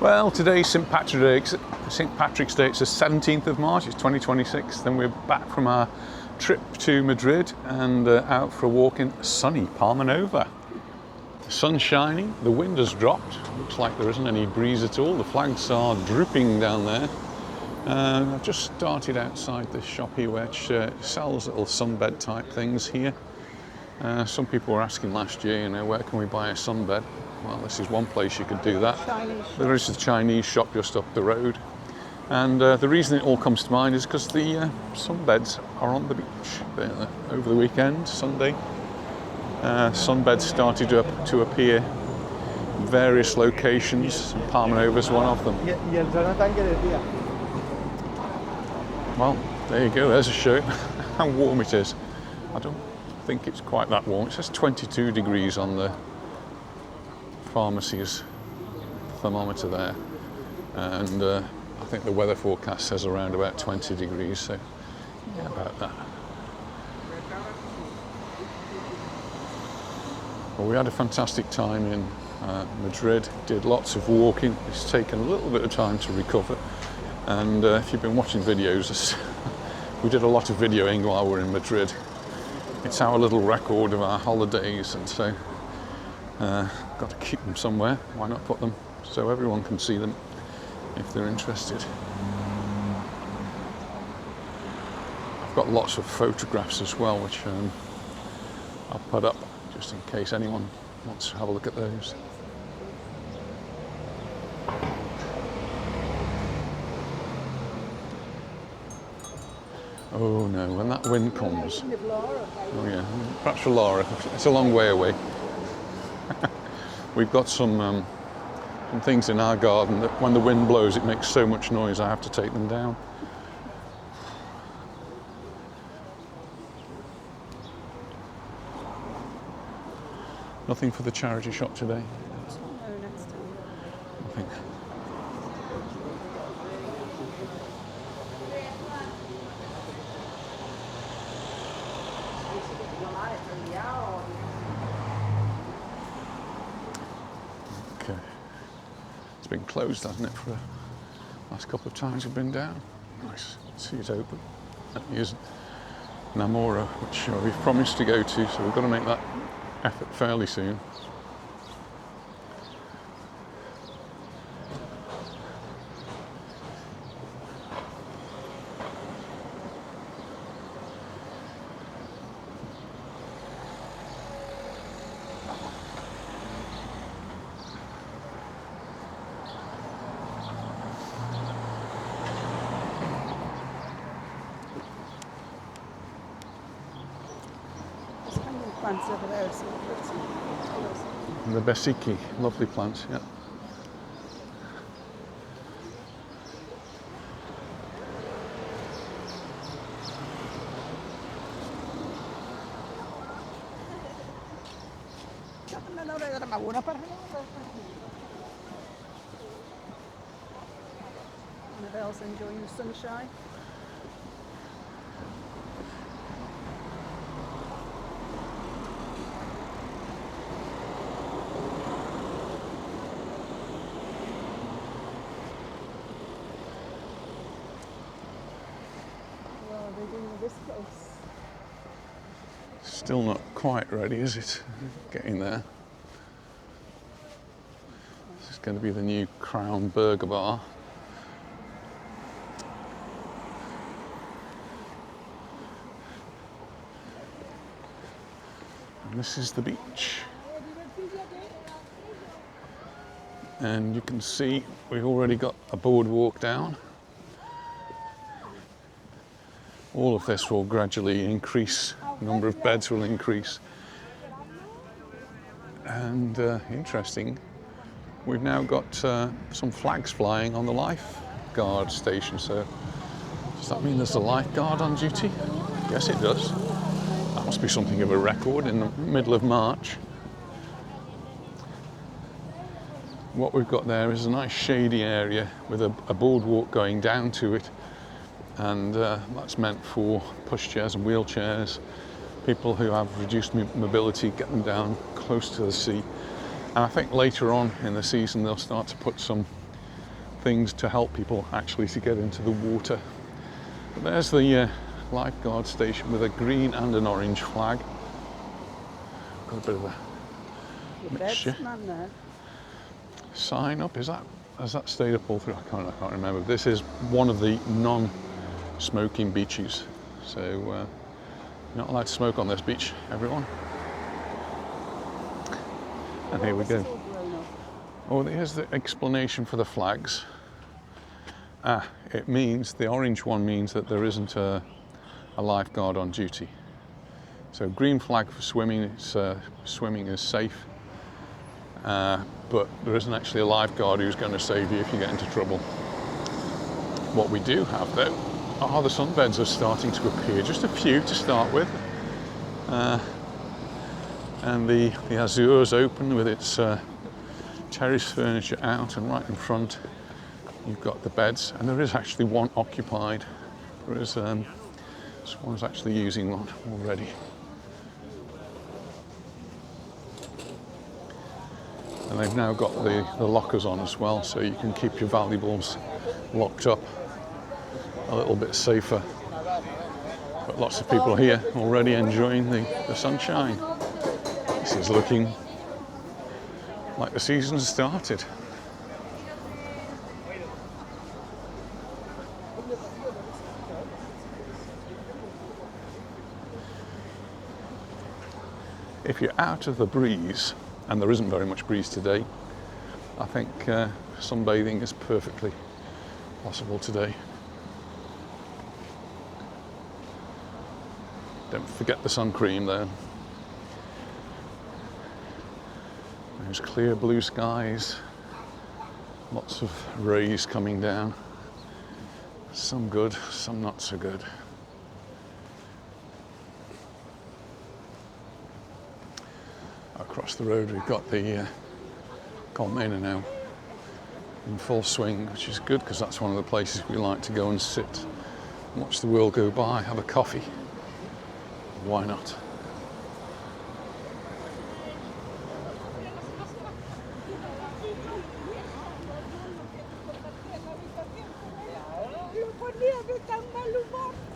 Well, today's St. Patrick's Day. It's the 17th of March, it's 2026. Then we're back from our trip to Madrid and out for a walk in sunny Palmanova. The sun's shining, the wind has dropped. Looks like there isn't any breeze at all. The flags are dripping down there. I've just started outside this shop here which sells little sunbed type things here. Some people were asking last year, where can we buy a sunbed? Well, this is one place you could do that. There is a Chinese shop just up the road. And the reason it all comes to mind is because the sunbeds are on the beach there over the weekend, Sunday. Sunbeds started to appear in various locations. Palmanova is one of them. Well, there you go, there's a show how warm it is. I don't think it's quite that warm. It says 22 degrees on the pharmacy's thermometer there, and I think the weather forecast says around about 20 degrees, so yeah, about that. Well, we had a fantastic time in Madrid, did lots of walking. It's taken a little bit of time to recover, and if you've been watching videos, we did a lot of videoing while we were in Madrid. It's our little record of our holidays, and so got to keep them somewhere. Why not put them so everyone can see them if they're interested. I've got lots of photographs as well, which I'll put up just in case anyone wants to have a look at those. Oh no, when that wind comes. Oh yeah, perhaps for Laura, it's a long way away. We've got some things in our garden that when the wind blows it makes so much noise I have to take them down. Nothing for the charity shop today? No, next time. Nothing. Okay. It's been closed, hasn't it, for the last couple of times we've been down. Nice. See it open. Here's Namora, which we've promised to go to, so we've got to make that effort fairly soon. Plants over there are so pretty. And the Besiki, lovely plants, yeah. Annabelle's enjoying the sunshine. This place. Still not quite ready, is it? Getting there. This is going to be the new Crown Burger Bar. And this is the beach. And you can see we've already got a boardwalk down. All of this will gradually increase, the number of beds will increase. And interesting, we've now got some flags flying on the Lifeguard station, so does that mean there's a lifeguard on duty? Yes, it does. That must be something of a record in the middle of March. What we've got there is a nice shady area with a boardwalk going down to it. And that's meant for pushchairs and wheelchairs, people who have reduced mobility, get them down close to the sea. And I think later on in the season they'll start to put some things to help people actually to get into the water. But there's the lifeguard station with a green and an orange flag. Got a bit of a mixture. Man there. Sign up, has that stayed up all through? I can't remember. This is one of the non-smoking beaches, so you're not allowed to smoke on this beach, everyone. And here we go. Oh, here's the explanation for the flags. It means, the orange one means that there isn't a lifeguard on duty. So green flag for swimming, it's, swimming is safe, but there isn't actually a lifeguard who's going to save you if you get into trouble. What we do have though are the sunbeds are starting to appear, just a few to start with. And the Azure is open with its terrace furniture out, and right in front you've got the beds, and there is actually one occupied. There is someone's actually using one already. And they've now got the lockers on as well, so you can keep your valuables locked up a little bit safer. But lots of people here already enjoying the sunshine. This is looking like the season's started. If you're out of the breeze, and there isn't very much breeze today, I think sunbathing is perfectly possible today. Don't forget the sun cream there. There's clear blue skies, lots of rays coming down. Some good, some not so good. Across the road we've got the Palmanova now in full swing, which is good because that's one of the places we like to go and sit, watch the world go by, have a coffee. Why not?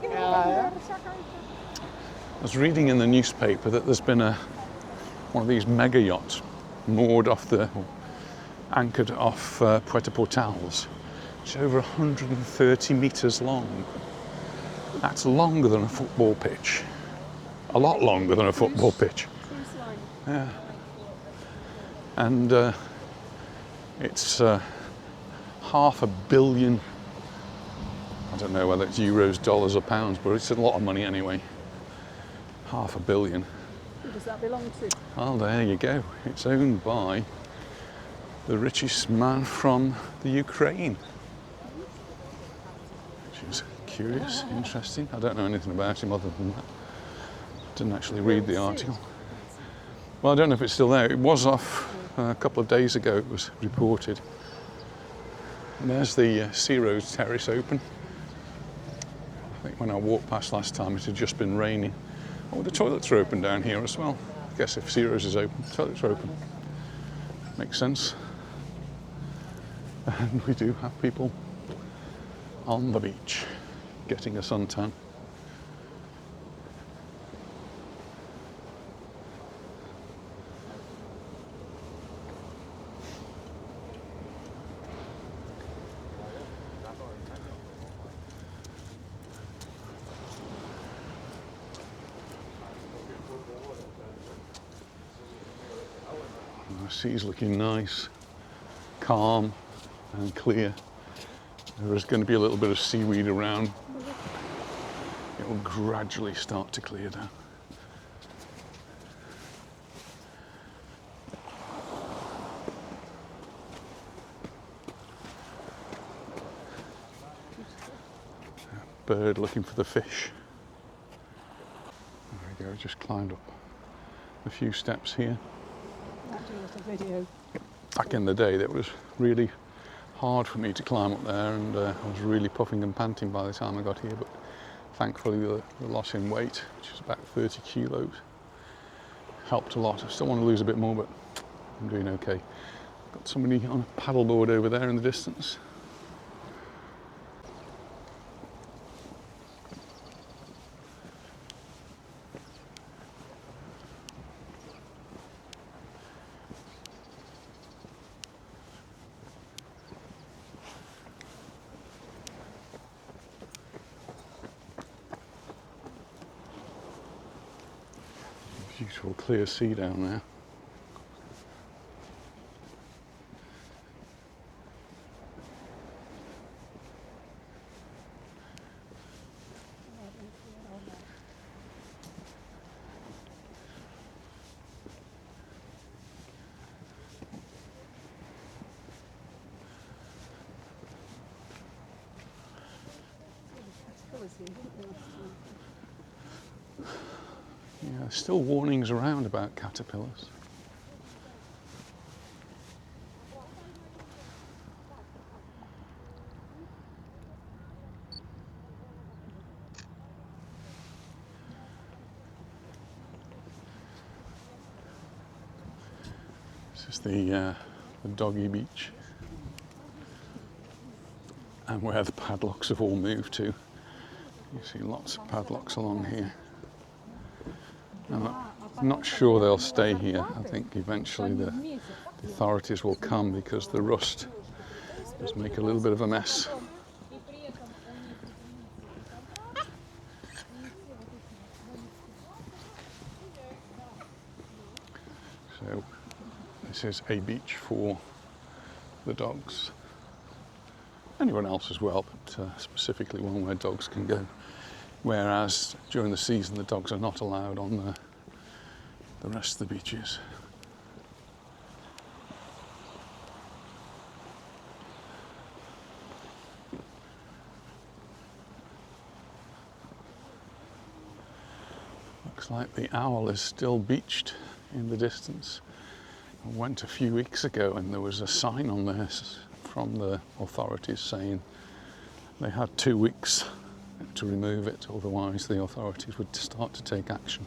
I was reading in the newspaper that there's been one of these mega yachts moored anchored off Puerto Portals. It's over 130 metres long. That's longer than a football pitch. A lot longer than a football pitch. Yeah. And it's $500 million. I don't know whether it's euros, dollars or pounds, but it's a lot of money anyway. $500 million. Who does that belong to? Well, there you go. It's owned by the richest man from the Ukraine. Which is curious, interesting. I don't know anything about him other than that. Didn't actually read the article. Well, I don't know if it's still there. It was off a couple of days ago, it was reported. And there's the Sea Road terrace open. I think when I walked past last time it had just been raining. Oh, the toilets are open down here as well. I guess if Sea Road is open, toilets are open. Makes sense. And we do have people on the beach getting a suntan. The sea's looking nice, calm and clear. There is going to be a little bit of seaweed around. It will gradually start to clear down. A bird looking for the fish. There we go, just climbed up a few steps here. Video. Back in the day, that was really hard for me to climb up there, and I was really puffing and panting by the time I got here, but thankfully the loss in weight, which is about 30 kilos, helped a lot. I still want to lose a bit more, but I'm doing okay. Got somebody on a paddleboard over there in the distance. Beautiful clear sea down there. Yeah, there's still warnings around about caterpillars. This is the doggy beach, and where the padlocks have all moved to. You see lots of padlocks along here. I'm not sure they'll stay here. I think eventually the authorities will come because the rust does make a little bit of a mess. So this is a beach for the dogs. Anyone else as well, but specifically one where dogs can go. Whereas during the season the dogs are not allowed on the rest of the beaches. Looks like the Owl is still beached in the distance. I went a few weeks ago and there was a sign on there from the authorities saying they had 2 weeks to remove it, otherwise the authorities would start to take action.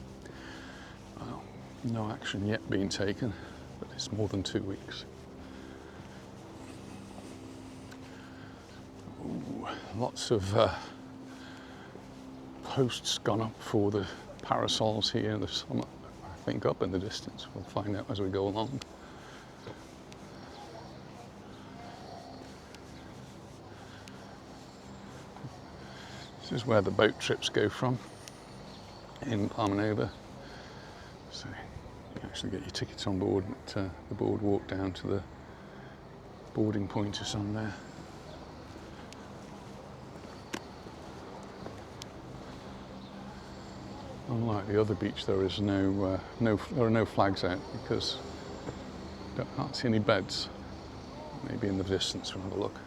Well, no action yet being taken, but it's more than 2 weeks. Ooh, lots of posts gone up for the parasols here. There's some, I think, up in the distance. We'll find out as we go along. This is where the boat trips go from in Palmanova. So you can actually get your tickets on board at the boardwalk down to the boarding point is on there. Unlike the other beach, there is there are no flags out because I can't see any beds. Maybe in the distance, we'll have a look.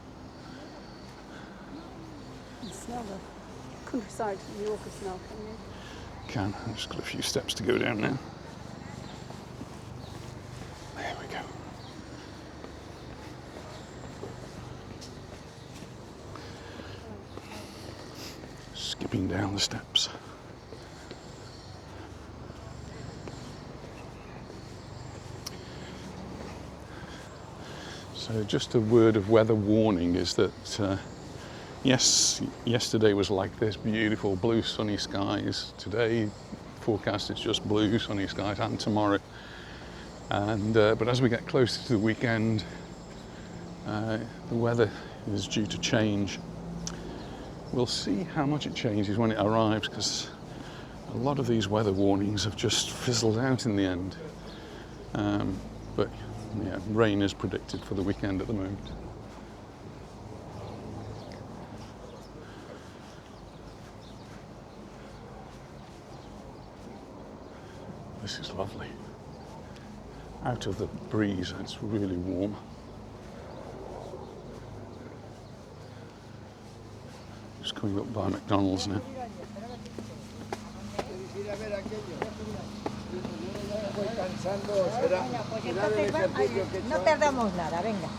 You smell the countryside in Mallorca smell, can you? Can. I've just got a few steps to go down now. There we go. Skipping down the steps. So just a word of weather warning is that yes, yesterday was like this, beautiful blue sunny skies. Today forecast is just blue sunny skies, and tomorrow. And but as we get closer to the weekend, the weather is due to change. We'll see how much it changes when it arrives, because a lot of these weather warnings have just fizzled out in the end. But yeah, rain is predicted for the weekend at the moment. This is lovely. Out of the breeze, it's really warm. Just coming up by McDonald's now. No tardamos nada, venga.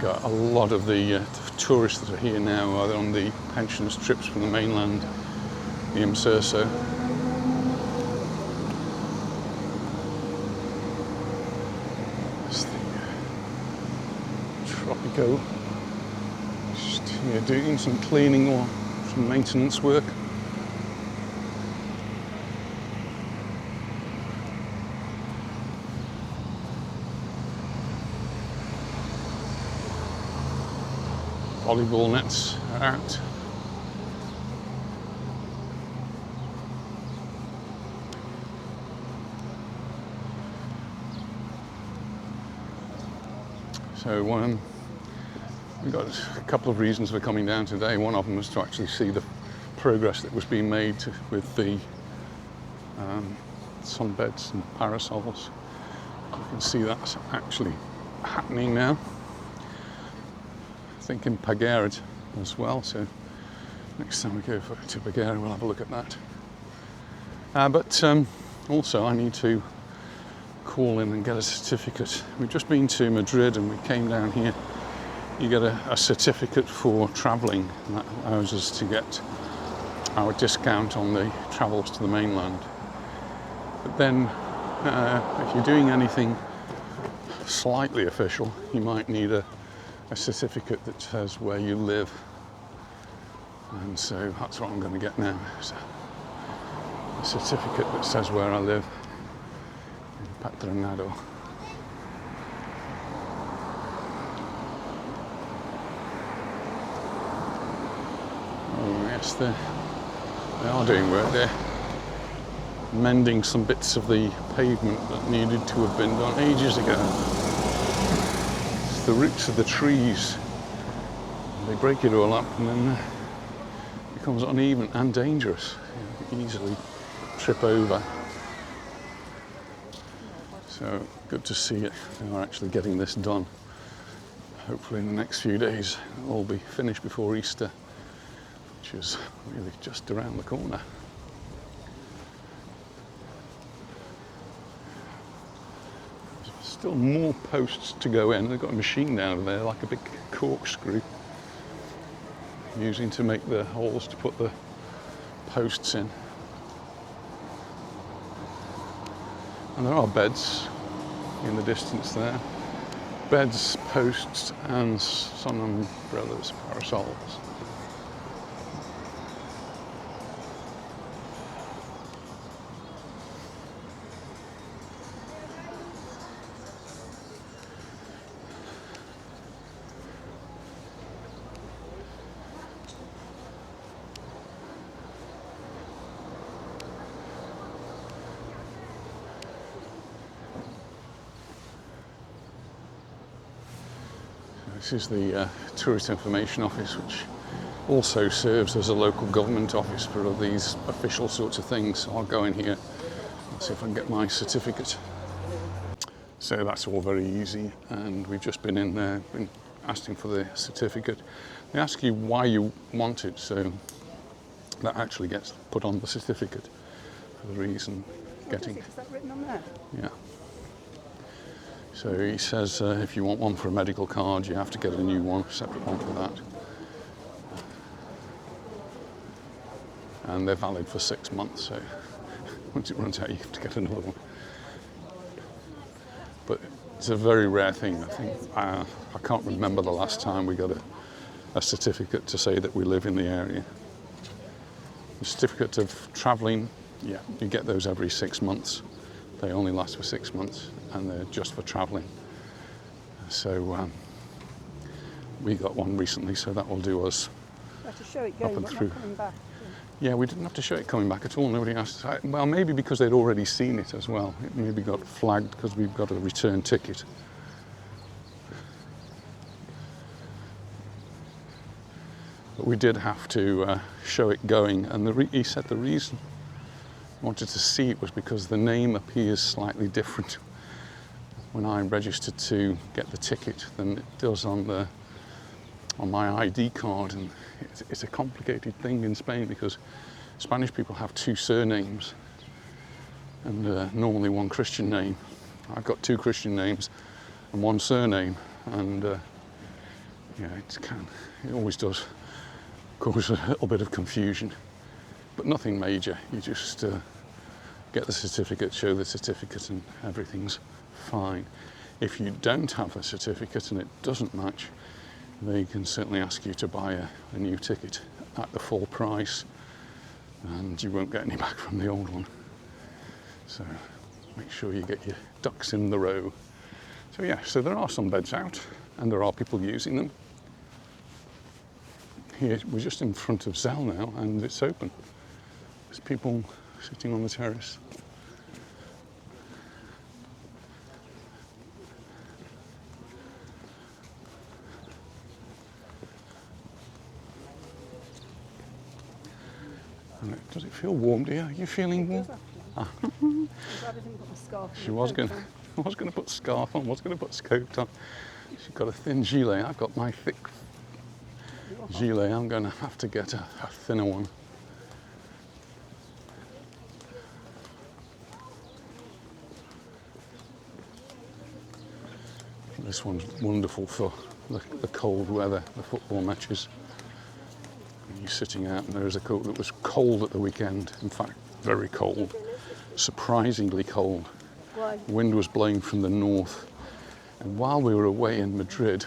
Got a lot of the tourists that are here now are on the pensions trips from the mainland, the Imserso. It's the Tropico. Just here doing some cleaning or some maintenance work. Volleyball nets are out. So we've got a couple of reasons for coming down today. One of them was to actually see the progress that was being made with the sunbeds and parasols. You can see that's actually happening now. I think in Baleares as well, so next time we go to Baleares we'll have a look at that. But also I need to call in and get a certificate. We've just been to Madrid and we came down here. You get a certificate for travelling, and that allows us to get our discount on the travels to the mainland. But then if you're doing anything slightly official, you might need a certificate that says where you live. And so that's what I'm going to get now. So a certificate that says where I live in Patronado. Oh yes, they are doing work there. Mending some bits of the pavement that needed to have been done ages ago. It's the roots of the trees. They break it all up and then it becomes uneven and dangerous. You easily trip over. So good to see it. They are actually getting this done. Hopefully in the next few days it'll all be finished before Easter, which is really just around the corner. Still more posts to go in. They've got a machine down there, like a big corkscrew, using to make the holes to put the posts in. And there are beds in the distance there. Beds, posts, and sun umbrellas, parasols. This is the Tourist Information Office, which also serves as a local government office for all these official sorts of things. So I'll go in here and see if I can get my certificate. So that's all very easy, and we've just been in there, been asking for the certificate. They ask you why you want it, so that actually gets put on the certificate for the reason getting. Is that written on there? Yeah. So he says if you want one for a medical card, you have to get a new one, a separate one for that. And they're valid for 6 months, so once it runs out, you have to get another one. But it's a very rare thing. I think I can't remember the last time we got a certificate to say that we live in the area. The certificate of travelling, yeah, you get those every 6 months. They only last for 6 months, and they're just for travelling. So we got one recently, so that will do us You have to show it going, up and but through. not coming back. Yeah, we didn't have to show it coming back at all. Nobody asked. Well, maybe because they'd already seen it as well. It maybe got flagged because we've got a return ticket. But we did have to show it going, and he said the reason I wanted to see it was because the name appears slightly different when I registered to get the ticket than it does on my ID card. And it's a complicated thing in Spain because Spanish people have 2 surnames and normally 1 Christian name. I've got 2 Christian names and 1 surname, and yeah, it always does cause a little bit of confusion, but nothing major. You just get the certificate, show the certificate, and everything's fine. If you don't have a certificate and it doesn't match, they can certainly ask you to buy a new ticket at the full price, and you won't get any back from the old one. So make sure you get your ducks in the row. So yeah, so there are some beds out and there are people using them. Here we're just in front of Zell now, and it's open. There's people sitting on the terrace. Does it feel warm, dear? Are you feeling warm? I'm glad I didn't put my scarf on. She was going. I was going to put scarf on. Was going to put coat on. She's got a thin gilet. I've got my thick gilet. I'm going to have to get a thinner one. This one's wonderful for the cold weather, the football matches. And you're sitting out, and there's a coat that was cold at the weekend. In fact, very cold, surprisingly cold. Why? Wind was blowing from the north. And while we were away in Madrid,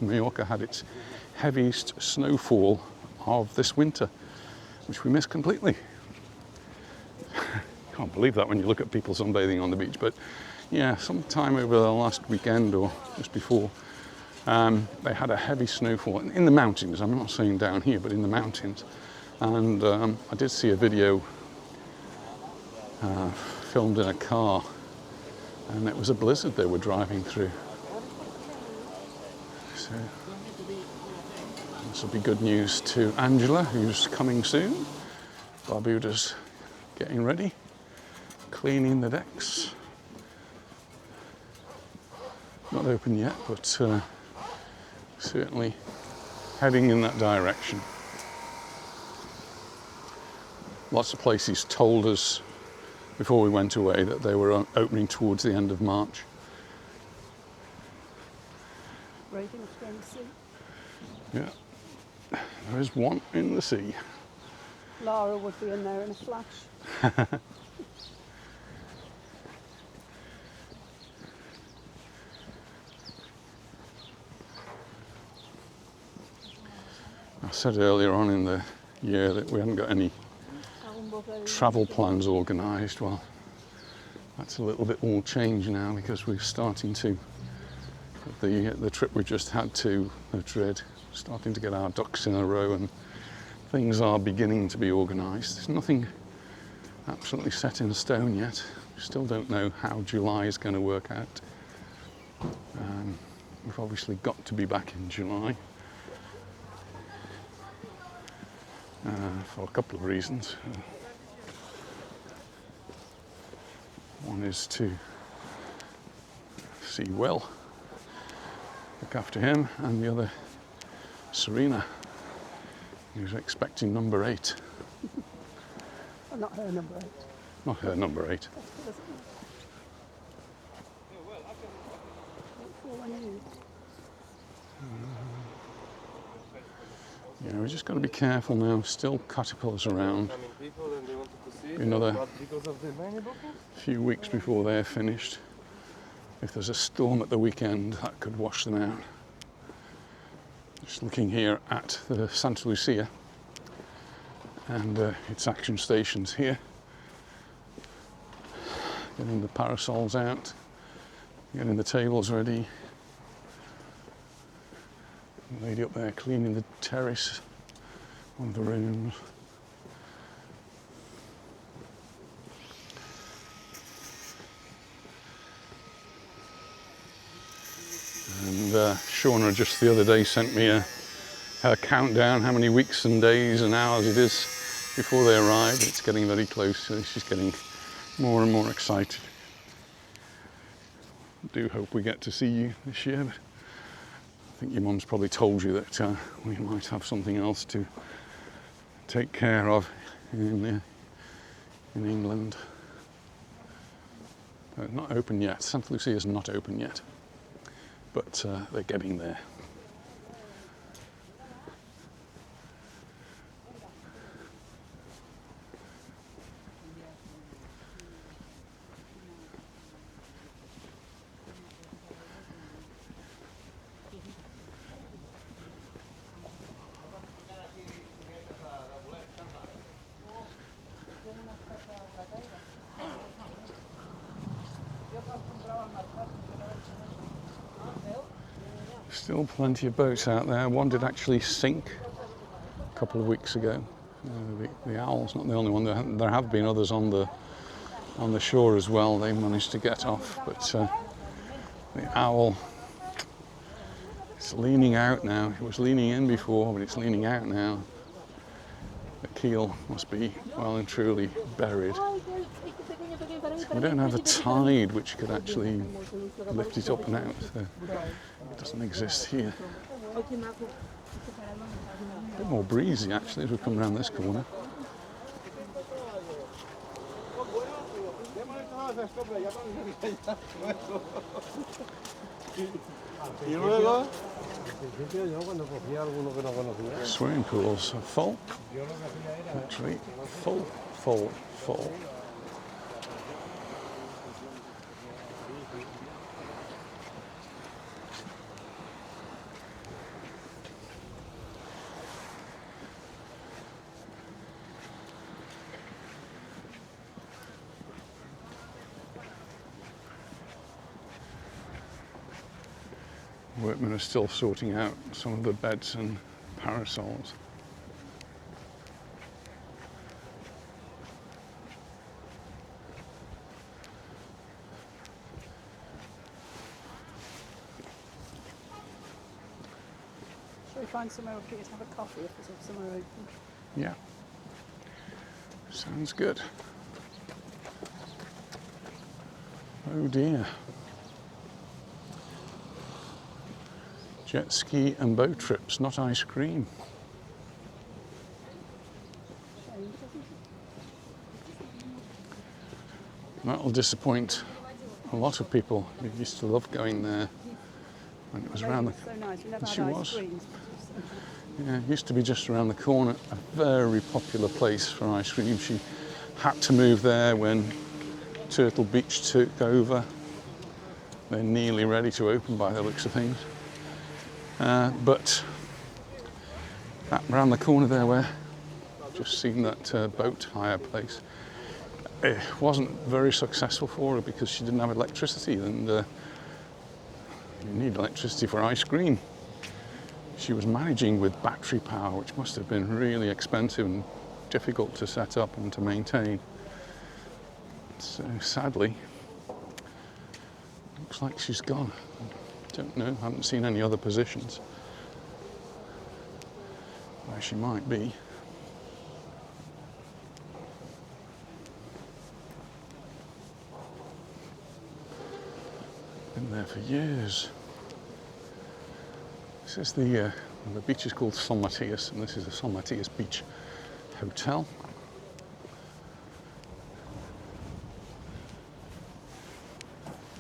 Mallorca had its heaviest snowfall of this winter, which we missed completely. Can't believe that when you look at people sunbathing on the beach, but yeah, sometime over the last weekend or just before, they had a heavy snowfall in the mountains. I'm not saying down here, but in the mountains. And I did see a video filmed in a car, and it was a blizzard they were driving through. So this will be good news to Angela, who's coming soon. Barbuda's getting ready, cleaning the decks. Not open yet, but certainly heading in that direction. Lots of places told us before we went away that they were opening towards the end of March. Ready to go in the sea? Yeah, there is one in the sea. Lara would be in there in a flash. I said earlier on in the year that we hadn't got any travel plans organised. Well, that's a little bit all changed now, because we're starting to, the trip we just had to Madrid, starting to get our ducks in a row, and things are beginning to be organised. There's nothing absolutely set in stone yet. We still don't know how July is going to work out. We've obviously got to be back in July. For a couple of reasons. One is to see Will, look after him, and the other, Serena, who's expecting number 8. Well, not her number 8. Not her number 8. That's good, isn't it? For when you- Yeah, we're just got to be careful now. Still caterpillars around. Another few weeks before they're finished. If there's a storm at the weekend, that could wash them out. Just looking here at the Santa Lucia and its action stations here. Getting the parasols out, getting the tables ready. The lady up there cleaning the terrace, one of the rooms. And Shauna just the other day sent me her countdown, how many weeks and days and hours it is before they arrive. It's getting very close, so she's getting more and more excited. I do hope we get to see you this year. I think your mum's probably told you that we might have something else to take care of in England. Not open yet. Santa Lucia is not open yet, but they're getting there. Still plenty of boats out there. One did actually sink a couple of weeks ago. The Owl's not the only one. There have been others on the shore as well. They managed to get off, but the Owl, it's leaning out now. It was leaning in before, but it's leaning out now. The keel must be well and truly buried. We don't have a tide which could actually lift it up and out. So it doesn't exist here. A bit more breezy actually as we come around this corner. Swimming pools are full. Literally full, full, full. Workmen are still sorting out some of the beds and parasols. Shall we find somewhere up here to have a coffee if there's somewhere open? Yeah. Sounds good. Oh dear. Jet ski and boat trips, not ice cream. That'll disappoint a lot of people who used to love going there when it was around the... So nice. We never She had was. ice creams. Yeah, it used to be just around the corner, a very popular place for ice cream. She had to move there when Turtle Beach took over. They're nearly ready to open by the looks of things. But that round the corner there where just seen that boat hire place, it wasn't very successful for her because she didn't have electricity, and you need electricity for ice cream. She was managing with battery power, which must have been really expensive and difficult to set up and to maintain. So sadly, looks like she's gone. Don't know, haven't seen any other positions where she might be. Been there for years. This is the beach is called San Matías, and this is the San Matías Beach Hotel.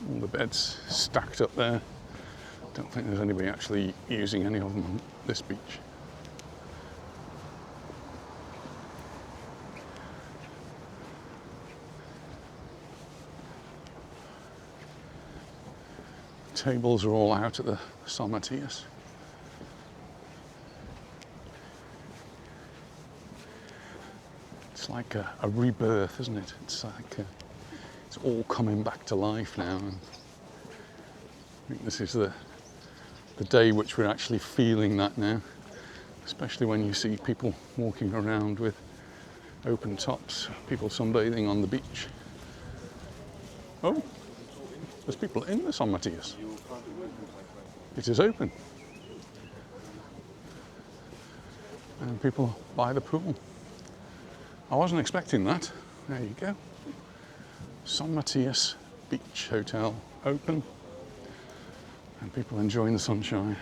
All the beds stacked up there. Don't think there's anybody actually using any of them on this beach. Tables are all out at the San Matías. It's like a rebirth, isn't it? It's like it's all coming back to life now. And I think this is the day which we're actually feeling that now, especially when you see people walking around with open tops, people sunbathing on the beach. Oh, there's people in the San Matías. It is open. And people by the pool. I wasn't expecting that. There you go. San Matías Beach Hotel open. And people enjoying the sunshine.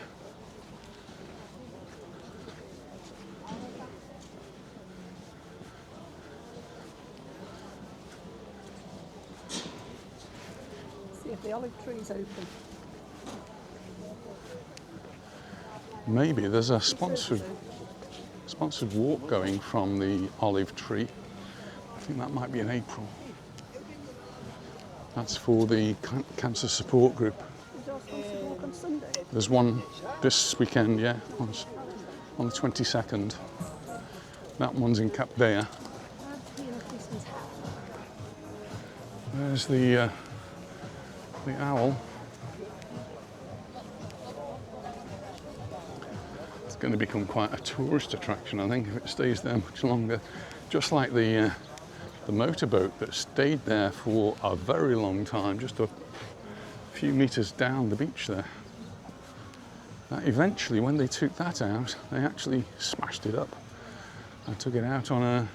See if the olive tree's open. Maybe there's a sponsored walk going from the olive tree. I think that might be in April. That's for the cancer support group. Is yours supposed to walk on Sunday? There's one this weekend, yeah, on the 22nd. That one's in Capdea. There's the owl. It's going to become quite a tourist attraction, I think, if it stays there much longer. Just like the motorboat that stayed there for a very long time, just a few meters down the beach there. Eventually, when they took that out, they actually smashed it up I took it out on a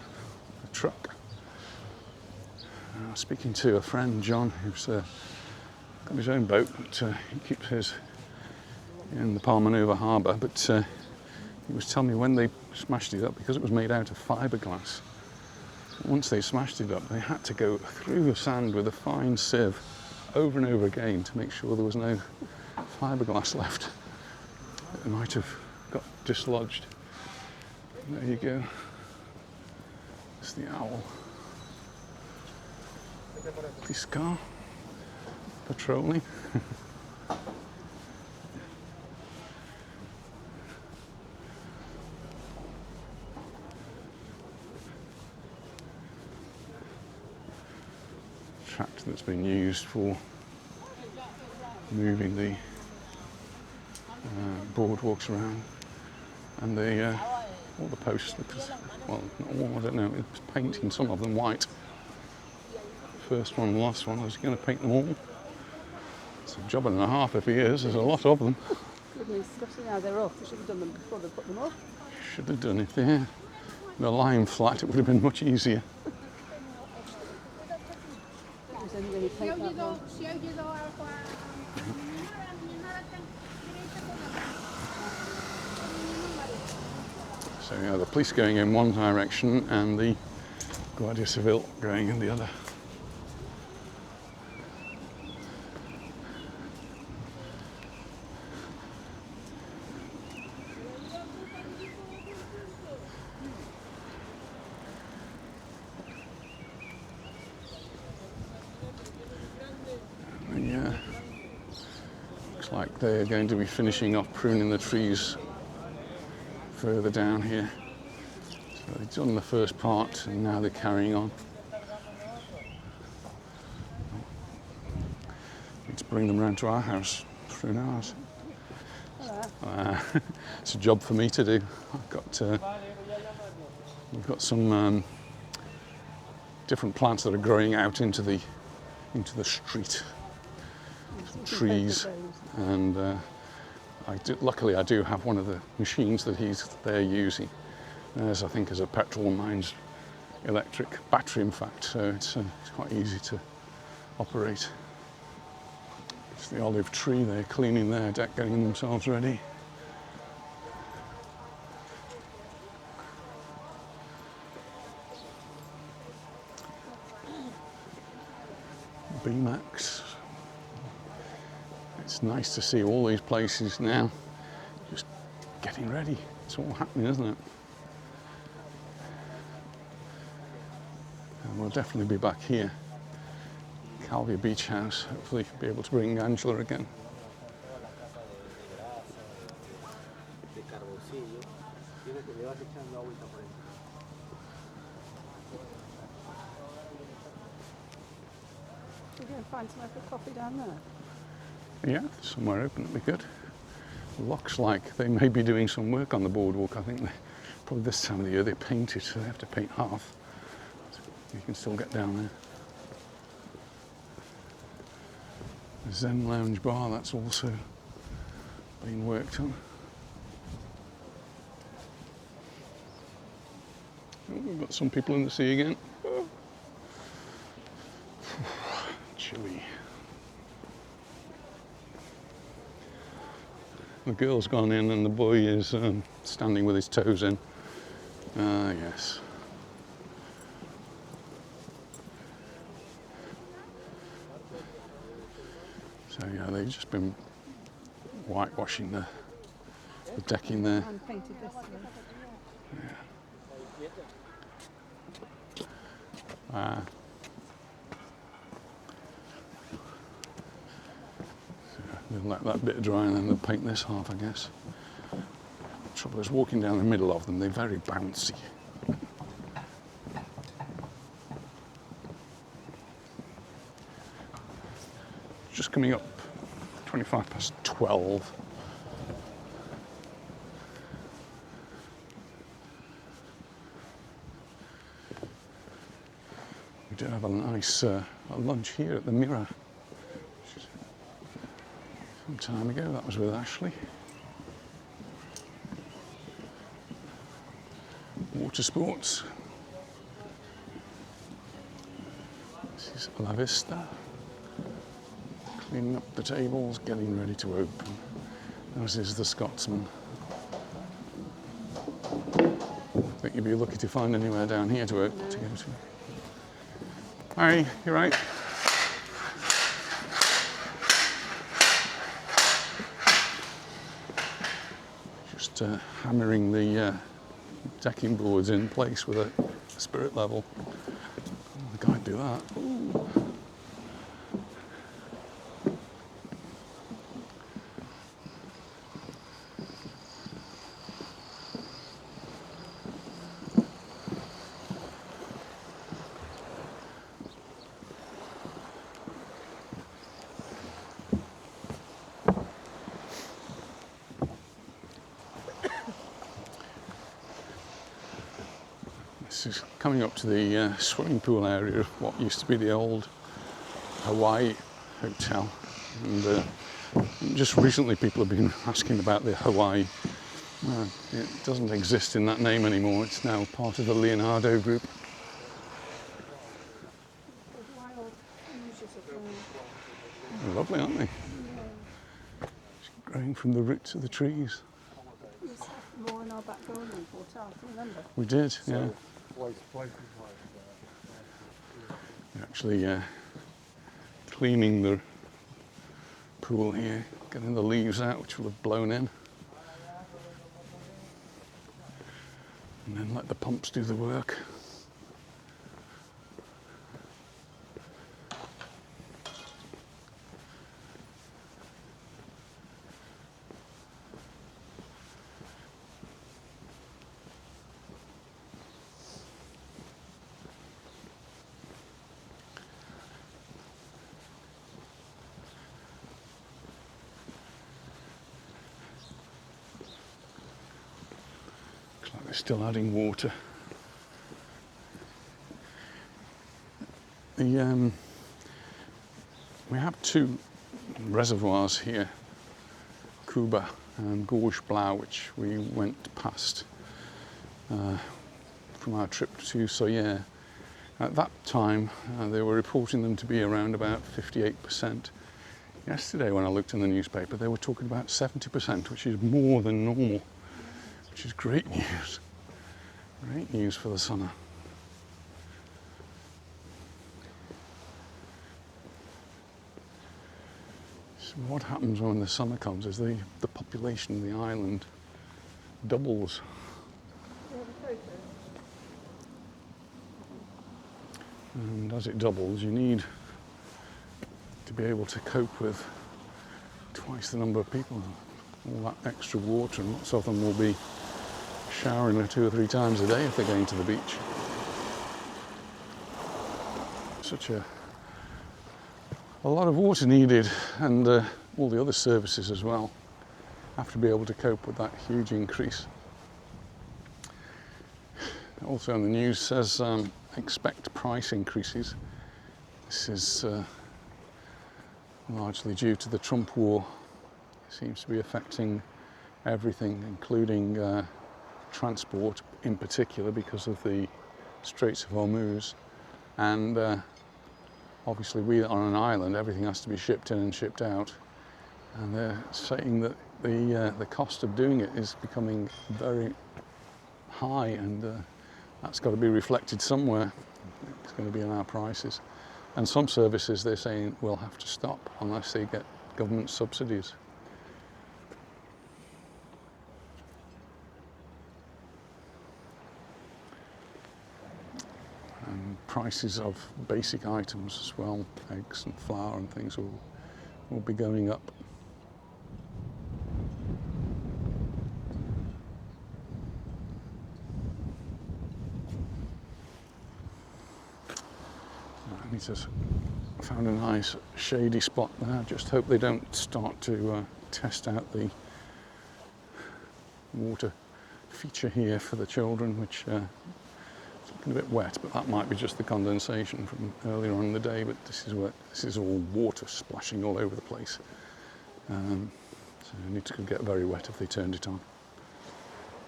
truck. I was speaking to a friend, John, who's got his own boat, but he keeps his in the Palmanova harbour. But he was telling me when they smashed it up, because it was made out of fiberglass, once they smashed it up, they had to go through the sand with a fine sieve over and over again to make sure there was no fiberglass left. It might have got dislodged. There you go. It's the owl. Police car patrolling. Tractor that's been used for moving the boardwalks around, and all the posts, well, not all, I don't know, it's painting some of them white. First one, the last one, I was going to paint them all. It's a job and a half if he is, there's a lot of them. Goodness, especially now they're off. They should have done them before they put them up. Should have done it there. They're lying flat, it would have been much easier. There's only really paint that one. So yeah, the police going in one direction and the Guardia Civil going in the other. Yeah, looks like they're going to be finishing off pruning the trees further down here. So they've done the first part and now they're carrying on. Need to bring them round to our house through ours. It's a job for me to do. We've got some different plants that are growing out into the street, some trees, and luckily I do have one of the machines that they're using. Theirs, I think, is a petrol, mine's electric battery, in fact, so it's quite easy to operate. It's the olive tree, they're cleaning their deck, getting themselves ready. BMAX. It's nice to see all these places now just getting ready. It's all happening, isn't it? And we'll definitely be back here, Calvi Beach House, hopefully be able to bring Angela again. We're going to find somewhere for coffee down there. Yeah, somewhere open would be good. Looks like they may be doing some work on the boardwalk. I think probably this time of the year they paint it, so they have to paint half. So you can still get down there. The Zen Lounge Bar, that's also being worked on. Oh, we've got some people in the sea again. Oh. Chilly. The girl's gone in and the boy is standing with his toes in. Ah, yes. So yeah, they've just been whitewashing the decking there. And painted this one. Yeah. They'll let that bit dry and then they'll paint this half, I guess. The trouble is, walking down the middle of them, they're very bouncy. Just coming up 12:25. We did have a nice lunch here at the Mirror. Some time ago, that was with Ashley. water sports. This is La Vista. Cleaning up the tables, getting ready to open. As is the Scotsman. I think you'd be lucky to find anywhere down here to go to. Hi, you right? Just hammering the decking boards in place with a spirit level. Oh, the guy do that. Ooh. This is coming up to the swimming pool area of what used to be the old Hawaii hotel, and just recently people have been asking about the Hawaii. It doesn't exist in that name anymore. It's now part of the Leonardo group. Wild fuchsias are growing. They're lovely, aren't they? Yeah. Growing from the roots of the trees. We used to have more in our back garden for time, remember? We did, yeah. We're actually cleaning the pool here, getting the leaves out which will have blown in, and then let the pumps do the work. They're still adding water. We have two reservoirs here, Cuba and Gorge Blau, which we went past from our trip to Soyer. At that time, they were reporting them to be around about 58%. Yesterday, when I looked in the newspaper, they were talking about 70%, which is more than normal. Which is great news. Great news for the summer. So what happens when the summer comes is the population of the island doubles. And as it doubles, you need to be able to cope with twice the number of people. All that extra water, and lots of them will be showering 2 or 3 times a day if they're going to the beach. Such a lot of water needed, and all the other services as well have to be able to cope with that huge increase. Also in the news says expect price increases. This is largely due to the Trump war. It seems to be affecting everything, including transport in particular because of the Straits of Hormuz, and obviously we are on an island, everything has to be shipped in and shipped out, and they're saying that the cost of doing it is becoming very high, and that's got to be reflected somewhere. It's going to be in our prices, and some services they're saying will have to stop unless they get government subsidies. Prices of basic items as well, eggs and flour and things will be going up. I need to found a nice shady spot there. Just hope they don't start to test out the water feature here for the children, which it's looking a bit wet, but that might be just the condensation from earlier on in the day. But this is wet. This is all water splashing all over the place. So I need to get very wet if they turned it on.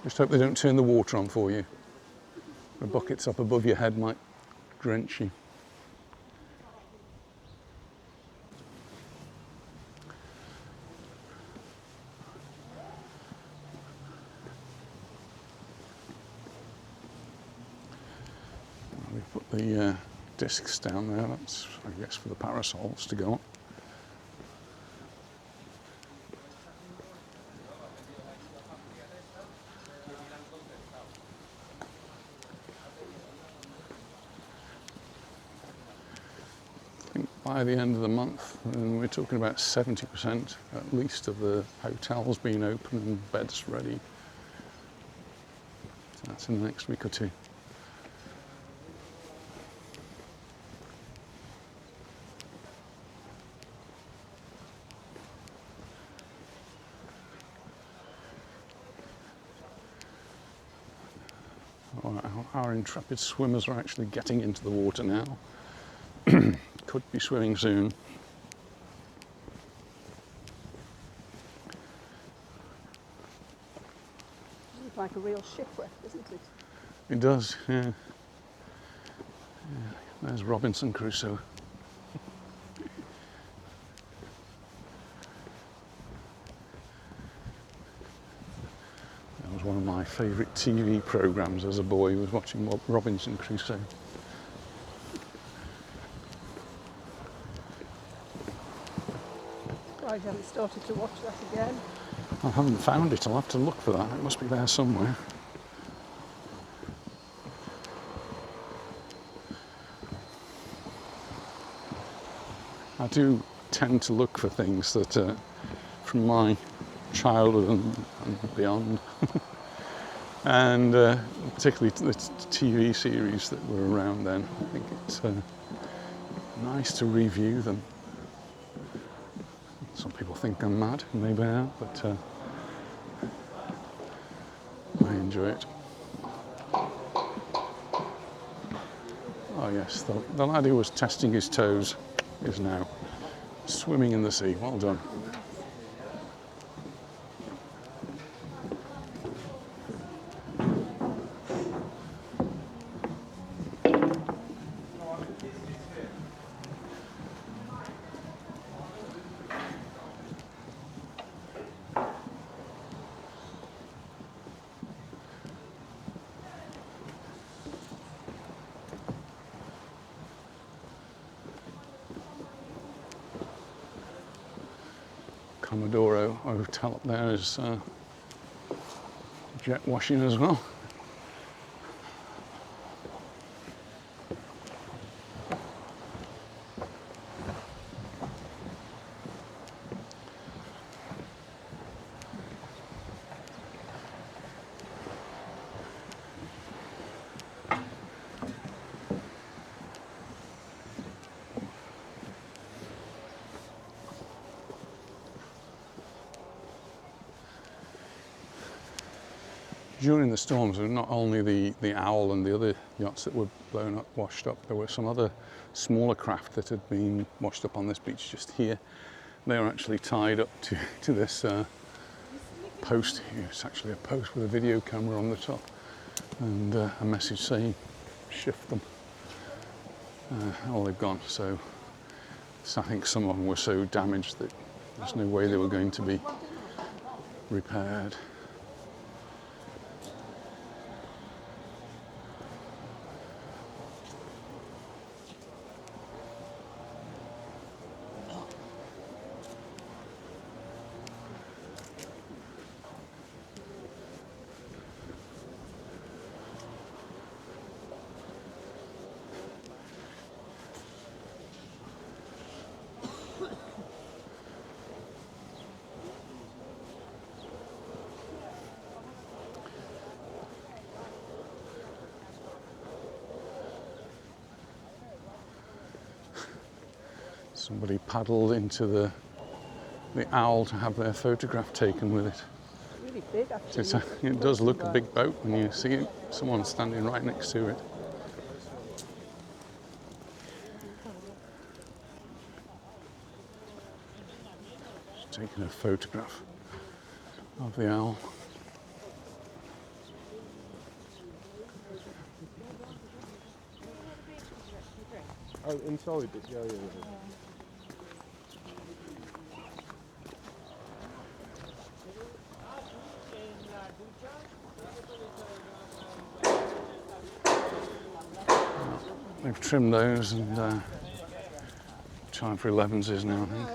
Just hope they don't turn the water on for you. The buckets up above your head might drench you. We put the discs down there, that's I guess for the parasols to go on. By the end of the month, and we're talking about 70% at least of the hotels being open and beds ready. So that's in the next week or two. Our intrepid swimmers are actually getting into the water now. Could be swimming soon. It's like a real shipwreck, isn't it? It does, yeah. There's Robinson Crusoe. That was one of my favourite TV programmes as a boy, was watching Robinson Crusoe. I haven't started to watch that again. I haven't found it, I'll have to look for that. It must be there somewhere. I do tend to look for things that from my childhood and beyond. And particularly the TV series that were around then. I think it's nice to review them. Some people think I'm mad, maybe I am, but I enjoy it. Oh yes, the lad who was testing his toes is now swimming in the sea. Well done. Commodoro hotel up there is jet washing as well. During the storms, not only the Owl and the other yachts that were blown up, washed up, there were some other smaller craft that had been washed up on this beach just here. They were actually tied up to this post here. It's actually a post with a video camera on the top and a message saying, shift them. All they've gone. So I think some of them were so damaged that there's no way they were going to be repaired. Somebody paddled into the Owl to have their photograph taken with it. It's really big, actually. It does look a big boat when you see it, someone standing right next to it. Just taking a photograph of the Owl. Oh, inside it, yeah. They've trimmed those and time for 11s is now, I think.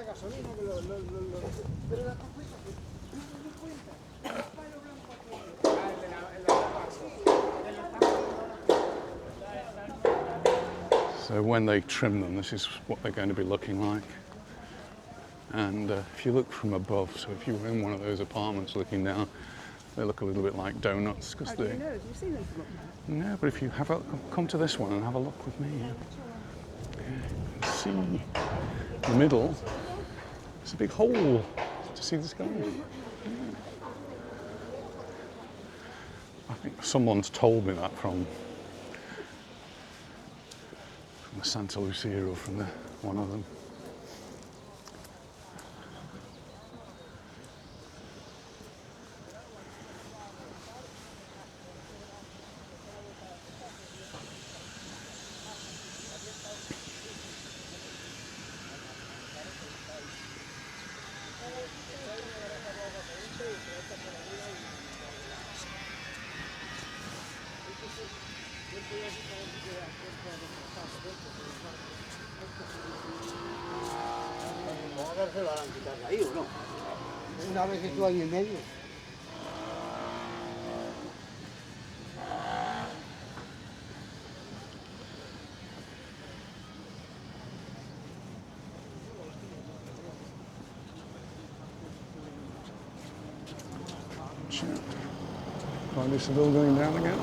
So when they trim them, this is what they're going to be looking like. And if you look from above, so if you were in one of those apartments looking down, they look a little bit like donuts. How do you know? Have you seen them from up there? No, but if you come to this one and have a look with me, see the middle. It's a big hole to see this going. I think someone's told me that from the Santa Lucia or from one of them. Se lo harán quitar de ahí o no. Una vez que estuvo año y medio. Are they still going down again?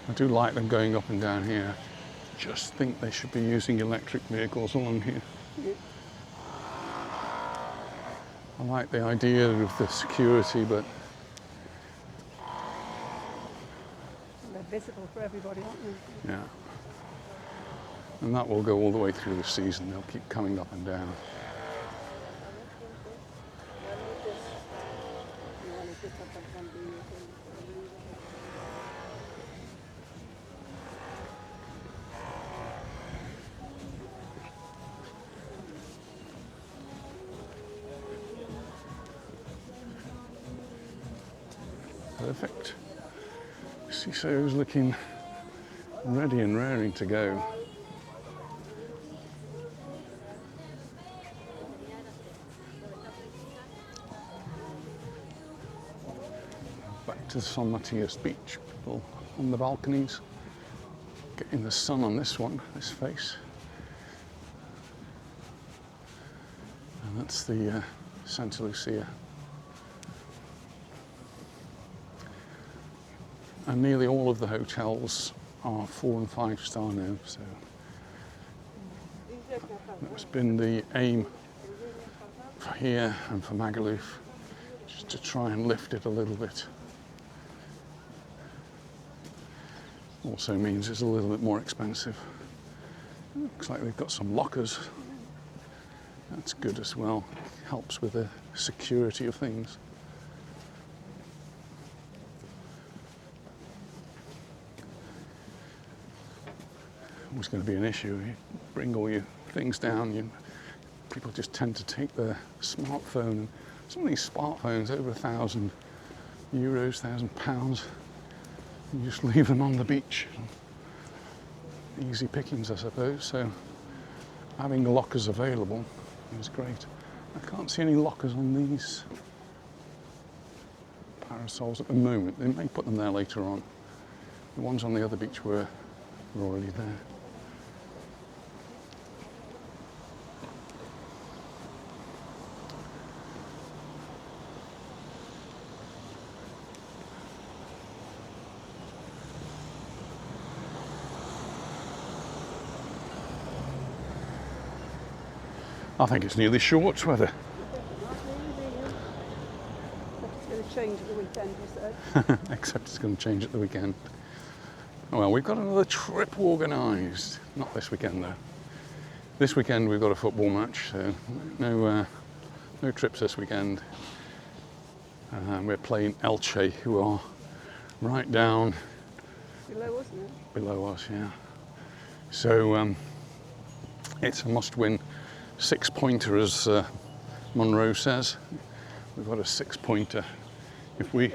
I do like them going up and down here. Just think they should be using electric vehicles along here. I like the idea of the security, but They're visible for everybody, aren't they? yeah. And that will go all the way through the season. They'll keep coming up and down. Perfect. CISO's looking ready and raring to go. Back to San Matias Beach, people on the balconies, getting the sun on this one, this face. And that's the Santa Lucia. And nearly all of the hotels are 4 and 5 star now, so that's been the aim for here and for Magaluf, just to try and lift it a little bit. Also means it's a little bit more expensive. Looks like they've got some lockers. That's good as well. Helps with the security of things. Always going to be an issue. You bring all your things down, people just tend to take their smartphone, and some of these smartphones over €1,000, £1,000, you just leave them on the beach. Easy pickings, I suppose, so having lockers available is great. I can't see any lockers on these parasols at the moment. They may put them there later on. The ones on the other beach were already there. I think it's nearly shorts weather. It's going to change at the weekend, you said. Except it's going to change at the weekend. Well, we've got another trip organised. Not this weekend though. This weekend we've got a football match, so no no trips this weekend. We're playing Elche, who are right down Below, wasn't it? below us, yeah. So it's a must-win 6-pointer, as Monroe says. We've got a 6-pointer. If we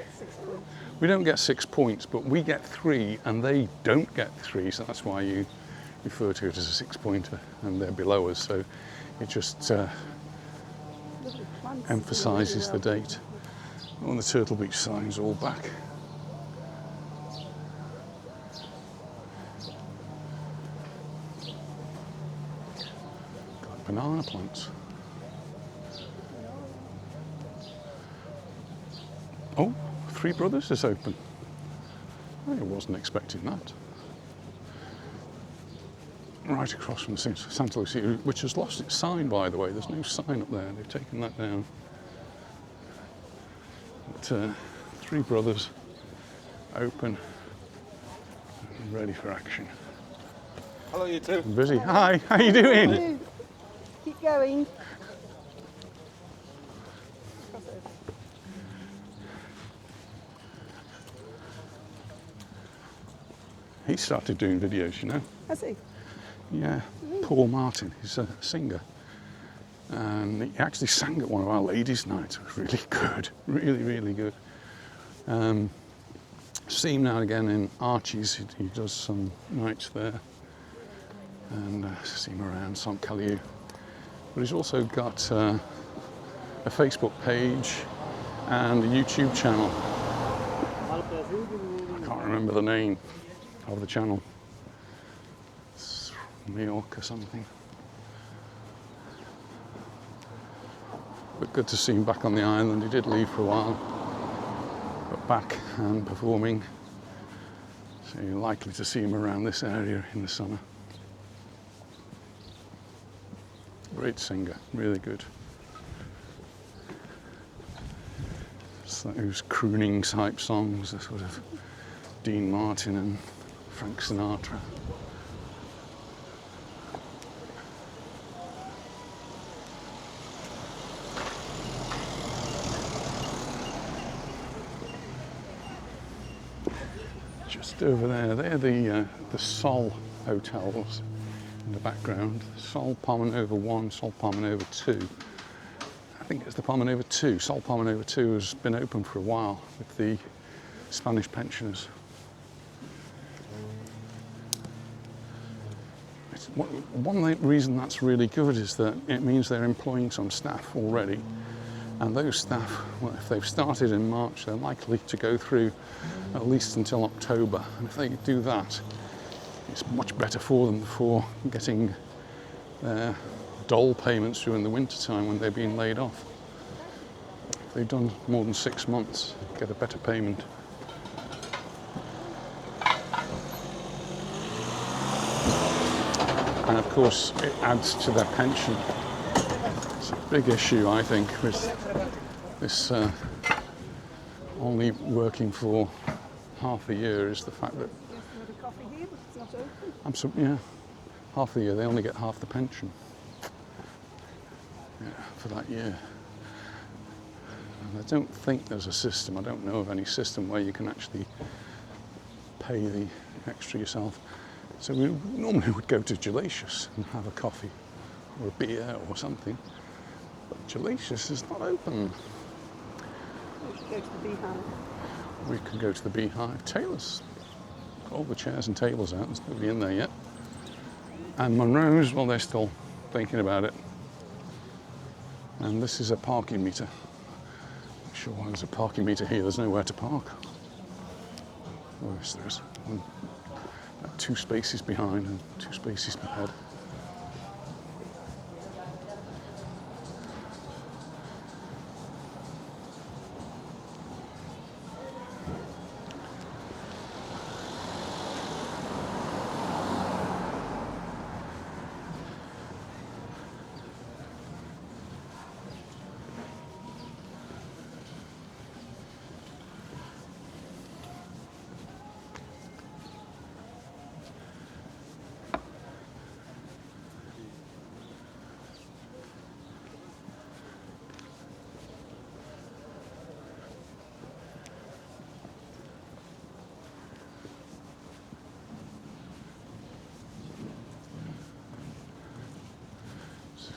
don't get 6 points, but we get 3 and they don't get 3, so that's why you refer to it as a 6-pointer, and they're below us. So it just emphasises the date. Oh, and the Turtle Beach sign's all back. Got banana plants. Oh, Three Brothers is open. I wasn't expecting that. Right across from Santa Lucia, which has lost its sign, by the way. There's no sign up there. They've taken that down. But, Three Brothers open and ready for action. Hello, you two. I'm busy. Hi, how you doing? Keep going. He started doing videos, you know. Has he? Yeah, Paul Martin, he's a singer. And he actually sang at one of our ladies' nights. It was really good, really, really good. See him now and again in Archie's, he does some nights there. And see him around St. Caliu. But he's also got a Facebook page and a YouTube channel. I can't remember the name of the channel. It's Mallorca something. But good to see him back on the island. He did leave for a while, but back and performing. So you're likely to see him around this area in the summer. Great singer, really good. It's those crooning type songs, the sort of Dean Martin and Frank Sinatra. Just over there, they're the Sol hotels in the background. Sol Palmanova 1, Sol Palmanova 2. I think it's the Palmanova 2. Sol Palmanova 2 has been open for a while with the Spanish pensioners. One reason that's really good is that it means they're employing some staff already, and those staff, well, if they've started in March, they're likely to go through at least until October, and if they do that, it's much better for them for getting their dole payments during the winter time when they're being laid off. If they've done more than 6 months, get a better payment. And of course, it adds to their pension. It's a big issue, I think, with this only working for half a year, is the fact that Coffee here, but it's not open. yeah, half the year they only get half the pension. Yeah, for that year. And I don't think there's a system. I don't know of any system where you can actually pay the extra yourself. So we normally would go to Gelasius and have a coffee or a beer or something. But Gelasius is not open. We should go to the Beehive. We can go to the Beehive. Taylor's got all the chairs and tables out. There's nobody in there yet. And Monroe's, well, they're still thinking about it. And this is a parking meter. I'm sure there's a parking meter here. There's nowhere to park. Oh, yes, there is. 2 spaces behind and 2 spaces ahead.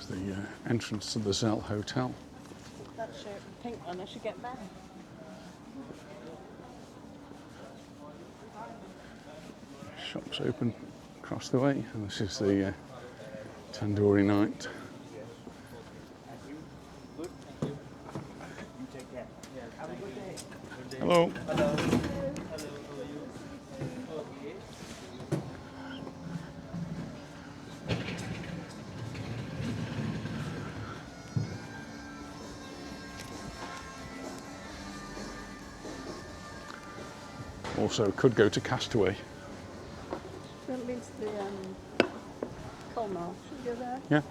It's the entrance to the Zell Hotel. That shirt, pink one, I should get that. Shops open across the way, and this is the tandoori night. Hello. Also, could go to Castaway. We haven't been to the Colmar. Should we go there? Yeah.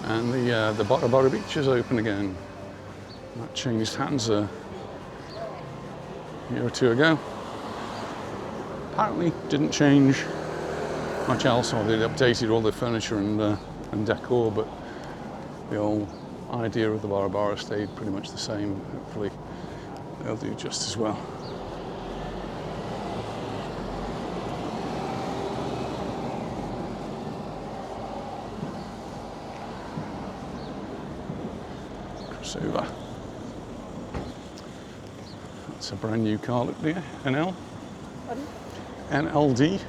And the Bora Beach is open again. That changed hands a year or two ago. Apparently didn't change much else, or they updated all the furniture and decor, but the whole idea of the Bora stayed pretty much the same. Hopefully they'll do just as well. Over. That's a brand new car, look there, NL. Pardon? NLD.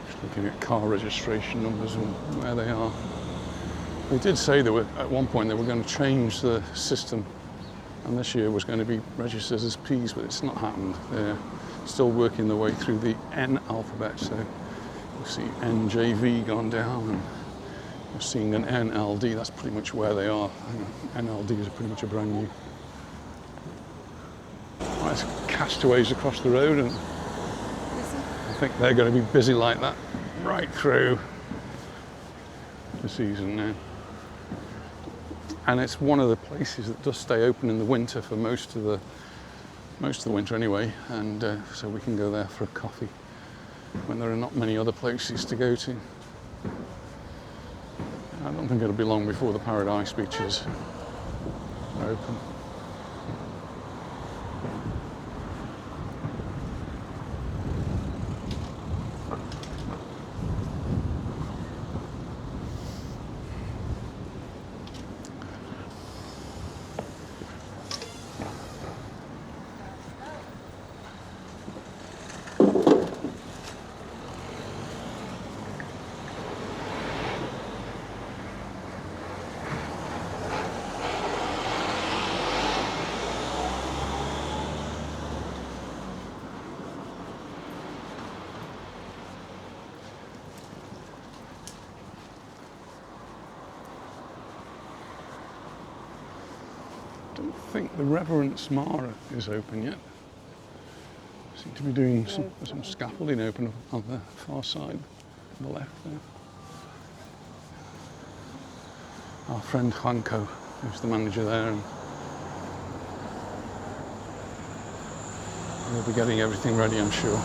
Just looking at car registration numbers and where they are. They did say they were, at one point, they were going to change the system, and this year was going to be registered as P's, but it's not happened. They're still working their way through the N alphabet, so you see NJV gone down, and you're seeing an NLD, that's pretty much where they are. NLDs are pretty much a brand new. There's Castaways across the road, and I think they're going to be busy like that right through the season now. And it's one of the places that does stay open in the winter for most of the winter anyway, and so we can go there for a coffee when there are not many other places to go to. I don't think it'll be long before the Paradise beaches are open. I don't think the Reverence Mara is open yet. Seem to be doing some scaffolding open on the far side, on the left there. Our friend Juanco, who's the manager there, and we'll be getting everything ready, I'm sure.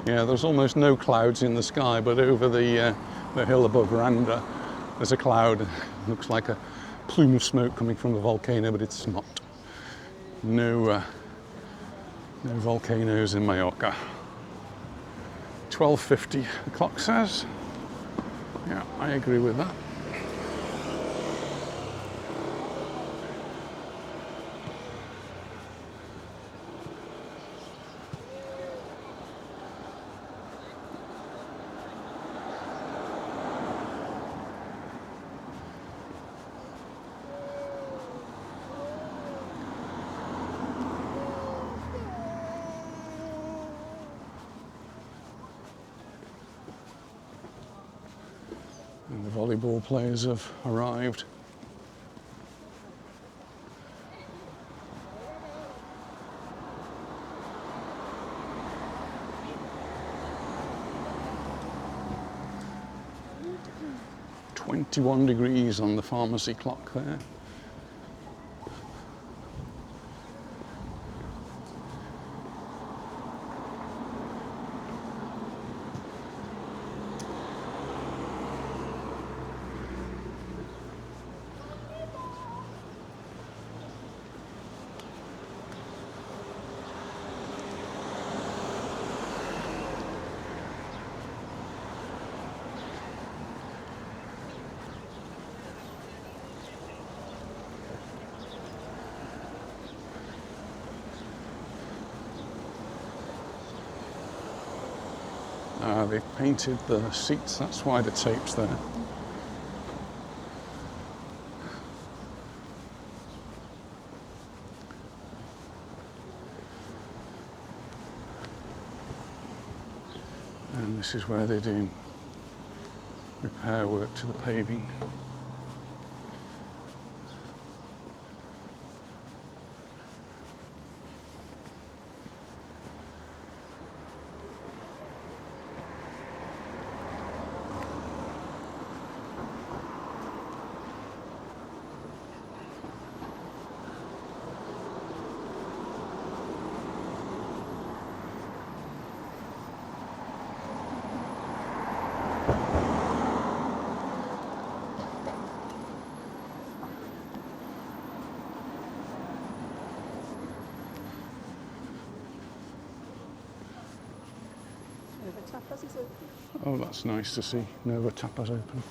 Yeah, there's almost no clouds in the sky, but over the hill above Veranda, there's a cloud. It looks like a plume of smoke coming from the volcano, but it's not. No volcanoes in Mallorca. 12:50, the clock says. Yeah, I agree with that. And the volleyball players have arrived. $21 on the pharmacy clock there. They've painted the seats, that's why the tape's there. And this is where they're doing repair work to the paving. Tapas is open. Oh, that's nice to see. Nova Tapas open.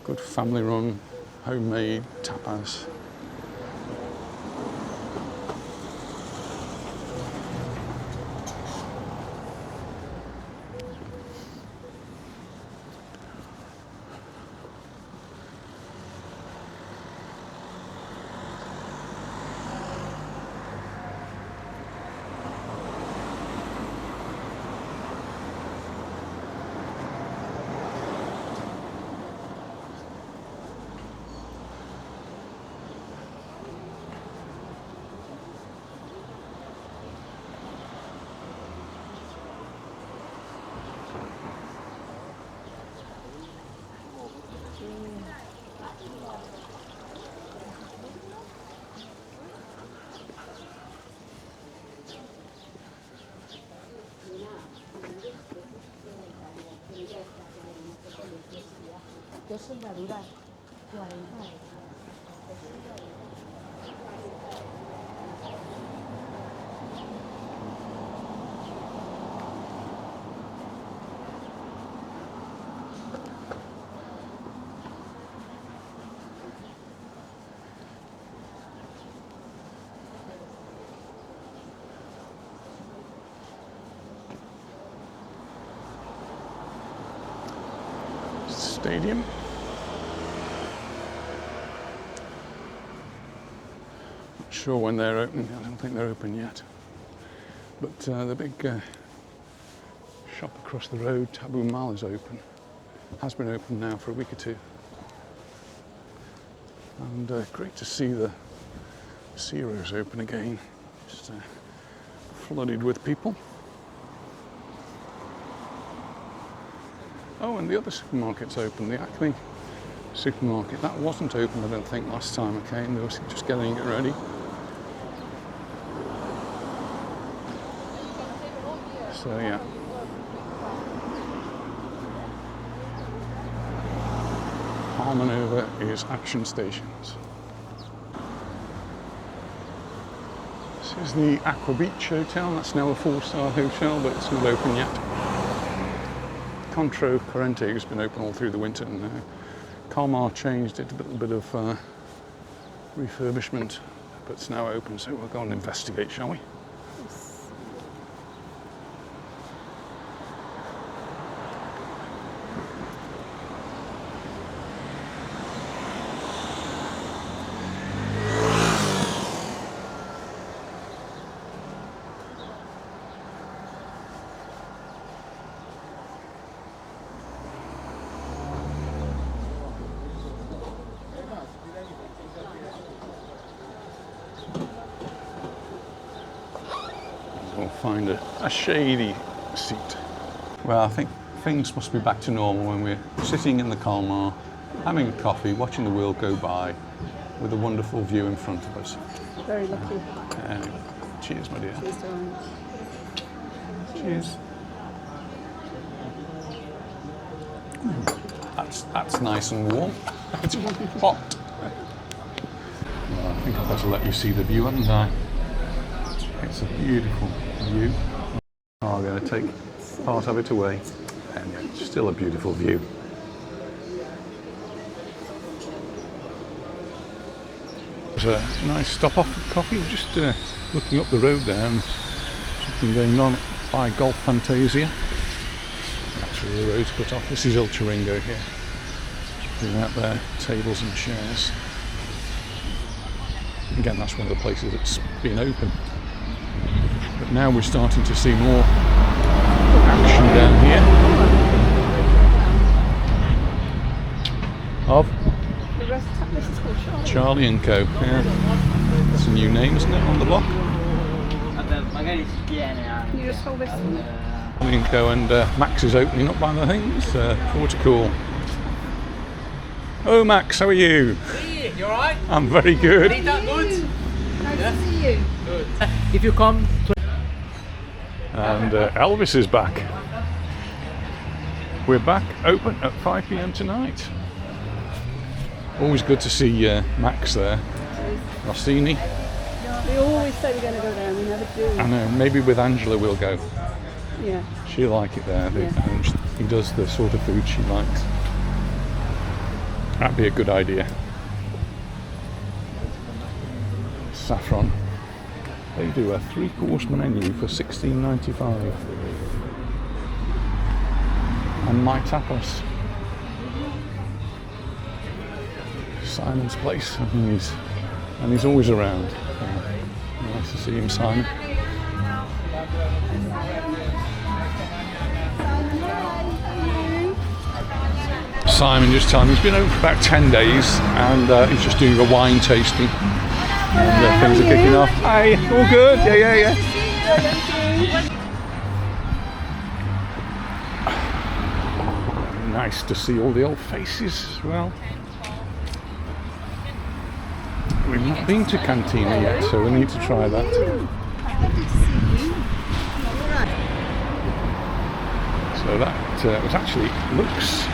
Good family-run, homemade tapas. Dos soldaduras, 40 euros. Stadium. Not sure when they're open. I don't think they're open yet. But the big shop across the road, Taboo Mall, is open. Has been open now for a week or two. And great to see the Ciro's open again. Just flooded with people. Oh, and the other supermarket's open, the Acme supermarket. That wasn't open, I don't think, last time I came. They were just getting it ready. So yeah. Palmanova is Action Stations. This is the Aqua Beach Hotel. That's now a 4-star hotel, but it's not open yet. Contro Corrente has been open all through the winter, and Calmar changed it, a little bit of refurbishment, but it's now open, so we'll go and investigate, shall we? We'll find a shady seat. Well, I think things must be back to normal when we're sitting in the Calmar, having a coffee, watching the world go by, with a wonderful view in front of us. Very lucky. Cheers, my dear. Cheers, darling. Cheers. That's nice and warm. It's hot. Well, I think I've got to let you see the view, haven't I? It's a beautiful view. I'm going to take part of it away, and it's still a beautiful view. There's a nice stop off for coffee, just looking up the road there, and something going on by Golf Fantasia. Actually, the road's cut off. This is Il Chiringo here. Looking out there, tables and chairs. Again, that's one of the places that's been open. But now we're starting to see more action down here. Of? The rest this is called Charlie and Co. Yeah. It's a new name, isn't it, on the block? Can you just hold this one? Charlie and Co. And Max is opening up by the things. Water cool. Oh, Max, how are you? Hey, you alright? I'm very good. Ain't that good? Nice to see you. Good. If you come to... And Elvis is back. We're back open at 5 p.m. tonight. Always good to see Max there. Rossini. We always say we're going to go there and we never do. I know, maybe with Angela we'll go. Yeah. She'll like it there. Yeah. And he does the sort of food she likes. That'd be a good idea. Saffron. They do a 3-course menu for $16.95. And my tapas. Simon's place, and he's always around. Nice to see him, Simon. Simon just telling me he's been over for about 10 days, and he's just doing a wine tasting. And things are kicking off. Hi, all good? Yeah. Nice to see all the old faces as well. We've not been to Cantina yet, so we need to try that. So that was actually Luke's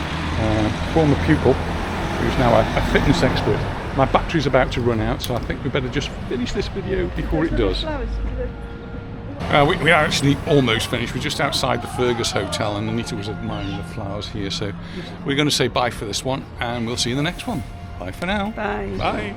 former pupil, who's now a fitness expert. My battery's about to run out, so I think we better just finish this video before it does. We are actually almost finished. We're just outside the Fergus Hotel, and Anita was admiring the flowers here. So we're going to say bye for this one, and we'll see you in the next one. Bye for now. Bye. Bye.